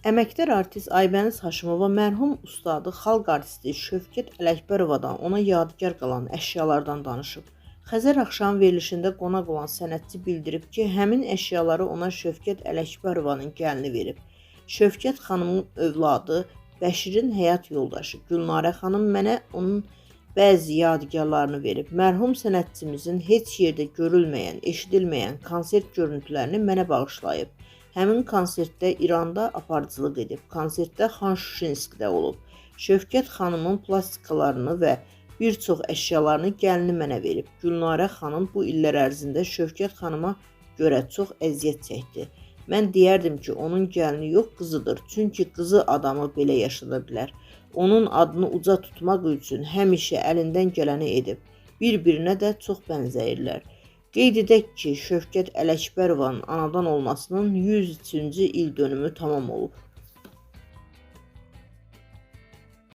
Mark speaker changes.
Speaker 1: Əməkdar artist Aybəniz Haşimova mərhum ustadı, xalq artisti Şövkət Ələkbərovadan ona yadigar qalan əşyalardan danışıb. Xəzər axşam verilişində qonaq olan sənətçi bildirib ki, həmin əşyaları ona Şövkət Ələkbərovanın gəlini verib. Şövkət xanımın övladı Bəşirin həyat yoldaşı Gülnarə xanım mənə onun bəzi yadigarlarını verib. Mərhum sənətçimizin heç yerdə görülməyən, eşidilməyən konsert görüntülərini mənə bağışlayıb. Həmin konsertdə İranda aparıcılıq edib. Konsertdə Xan Şuşinskidə olub. Şövkət xanımın plastikalarını və bir çox əşyalarını gəlini mənə verib. Gülnarə xanım bu illər ərzində Şövkət xanıma görə çox əziyyət çəkdi. Mən deyərdim ki, onun gəlini yox, qızıdır. Çünki qızı adamı belə yaşada bilər. Onun adını uca tutmaq üçün həmişə əlindən gələni edib. Bir-birinə də çox bənzəyirlər. Qeyd edək ki, Şövkət Ələkbərovanın anadan olmasının 103-cü ildönümü tamam olub.